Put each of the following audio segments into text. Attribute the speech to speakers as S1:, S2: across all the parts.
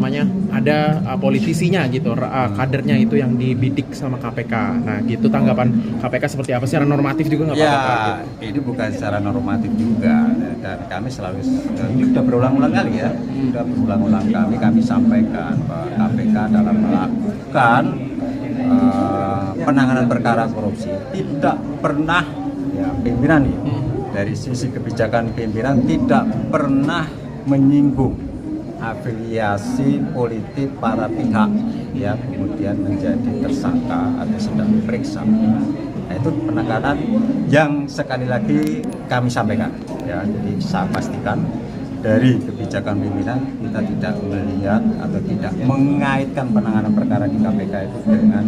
S1: namanya ada politisinya gitu, kadernya itu yang dibidik sama KPK. Nah gitu tanggapan KPK seperti apa? Secara normatif juga nggak apa-apa?
S2: Ya,
S1: Gitu.
S2: ini bukan secara normatif juga, dan kami selalu sudah berulang-ulang kali ya, sudah berulang-ulang kami sampaikan bahwa KPK dalam melakukan penanganan perkara korupsi tidak pernah ya pimpinan ya, dari sisi kebijakan pimpinan tidak pernah menyinggung afiliasi politik para pihak yang kemudian menjadi tersangka atau sedang diperiksa. Nah, itu penekanan yang sekali lagi kami sampaikan ya. Jadi saya pastikan dari kebijakan pimpinan kita tidak melihat atau tidak mengaitkan penanganan perkara di KPK itu dengan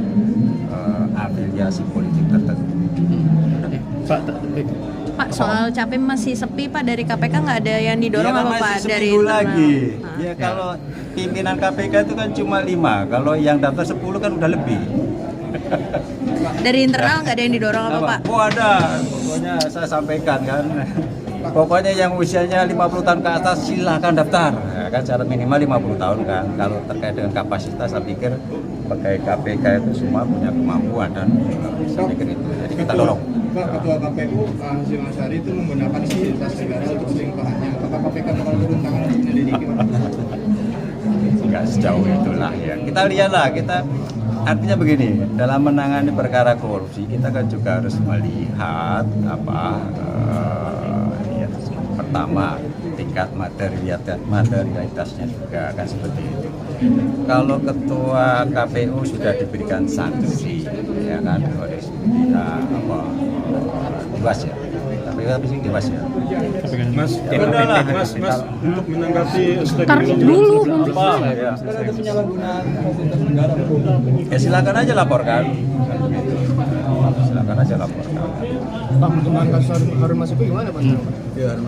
S2: afiliasi politik tertentu.
S3: Pak, soal Capim masih sepi Pak, dari KPK nggak ada yang didorong apa Pak dari
S2: internal lagi.
S3: Nah.
S2: Ya kalau pimpinan KPK itu kan cuma 5, kalau yang daftar 10 kan udah lebih.
S3: Dari internal nggak ada yang didorong apa Pak?
S2: Oh ada, pokoknya saya sampaikan kan. Pokoknya yang usianya 50 tahun ke atas silahkan daftar. Ya, kan syarat minimal 50 tahun kan. Kalau terkait dengan kapasitas saya pikir pegawai KPK itu semua punya kemampuan dan saya pikir itu. Jadi kita dorong.
S4: Pak, Ketua KPU Hasyim Asyari itu menggunakan fasilitas negara untuk selingkuhannya. Apakah KPK bakal turun tangan untuk menyelidiki?
S2: Enggak sejauh itulah ya. Kita lihatlah, kita artinya begini, dalam menangani perkara korupsi kita kan juga harus melihat ya, pertama tingkat materialitasnya juga kan seperti itu. Kalau ketua KPU sudah diberikan sanksi ya kan oleh dewas ya, tapi sih dewas ya.
S4: Mas, untuk menanggapi
S3: Tarik dulu.
S2: Ya.
S4: ada penyalahgunaan fasilitas negara.
S2: Ya silakan aja laporkan. Silakan aja laporkan.
S4: Pak, perkembangan kasus Harun Masiku gimana Pak?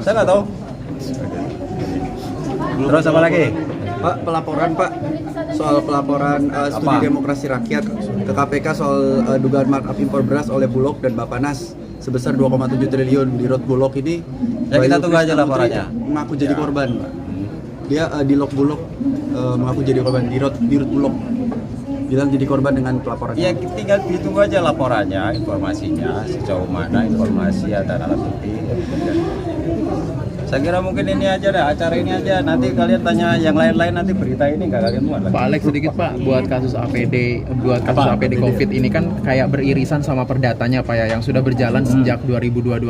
S2: Saya nggak tahu. Terus apa lagi?
S5: Pak, pelaporan Pak soal pelaporan studi demokrasi rakyat ke KPK soal dugaan markup impor beras oleh Bulog dan Bappenas sebesar 2,7 triliun di Road Bulog ini.
S2: Ya kita
S5: Bayu
S2: tunggu aja
S5: Krisnamurti
S2: laporannya.
S5: Mengaku jadi
S2: Ya.
S5: korban. Dia di Log Bulog mengaku jadi korban di Road Bulog. Bilang jadi korban dengan pelaporan.
S2: Ya tinggal ditunggu aja laporannya, informasinya sejauh mana informasi dan alat bukti. Saya kira mungkin ini aja deh, acara ini aja. Nanti kalian tanya yang lain-lain, nanti berita ini nggak kalian muat lagi.
S1: Pak Alex sedikit Pak, buat kasus APD COVID ini kan kayak beririsan sama perdatanya Pak ya, yang sudah berjalan sejak 2022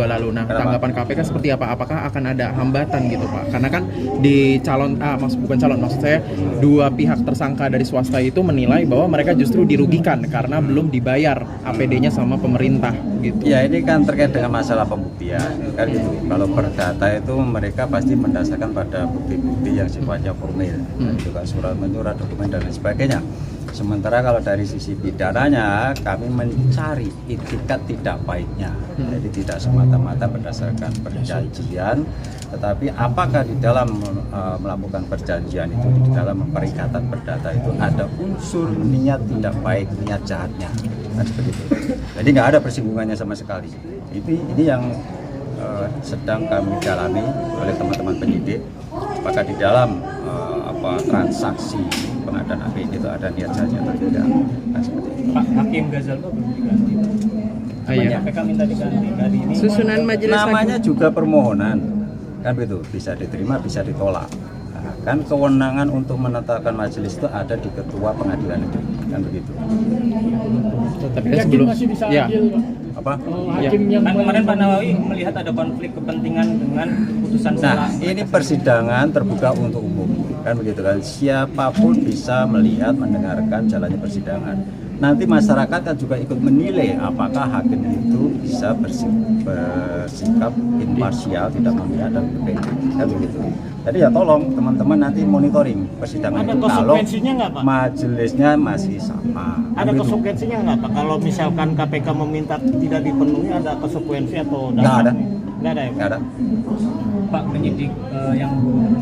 S1: lalu. Nah, tanggapan KPK seperti apa? Apakah akan ada hambatan gitu Pak? Karena kan di maksud saya dua pihak tersangka dari swasta itu menilai bahwa mereka justru dirugikan karena belum dibayar APD-nya sama pemerintah gitu.
S2: Ya ini kan terkait dengan masalah pembuktian kan gitu. Kalau perdata itu mereka pasti mendasarkan pada bukti-bukti yang sifatnya formil, juga surat menyurat, dokumen dan lain sebagainya. Sementara kalau dari sisi pidananya kami mencari itikat tidak baiknya, jadi tidak semata-mata berdasarkan perjanjian, tetapi apakah di dalam melakukan perjanjian itu, di dalam perikatan perdata itu ada unsur niat tidak baik, niat jahatnya, kan seperti itu. Jadi nggak ada persinggungannya sama sekali. Ini yang sedang kami dalami oleh teman-teman penyidik, apakah di dalam transaksi pengadaan APD itu ada niat jahatnya atau tidak, kan seperti itu.
S6: Pak Hakim Ghazal kok belum diganti?
S1: Iya.
S6: KPK minta diganti dari ini.
S3: Susunan majelis
S2: Namanya juga permohonan, kan begitu, bisa diterima, bisa ditolak. Nah, kan kewenangan untuk menetapkan majelis itu ada di ketua pengadilan negeri, kan begitu.
S1: Tapi kan sebelum ya
S2: Apa?
S6: Hakim yang kan kemarin Pak Nawawi melihat ada konflik kepentingan dengan putusan
S2: Nah, ini persidangan terbuka untuk umum, kan begitu kan. Siapapun bisa melihat, mendengarkan jalannya persidangan. Nanti masyarakat kan juga ikut menilai apakah hakim itu bisa bersikap imparsial, tidak memihak dan berbeda, kan begitu. Jadi ya tolong teman-teman nanti monitoring persidangan
S6: Ada
S2: itu kalau
S6: konsekuensinya nggak Pak?
S2: majelisnya masih sama.
S6: Ada
S2: Kan begitu.
S6: konsekuensinya nggak Pak? Kalau misalkan KPK meminta tidak dipenuhi, ada konsekuensi atau
S2: Nggak ada.
S6: Nggak ada ya Pak?
S2: Nggak ada.
S6: Pak penyidik yang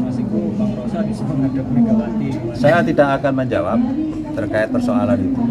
S6: Masiku Bang Rosa disebut menghadap Megawati.
S2: Saya tidak akan menjawab terkait persoalan itu.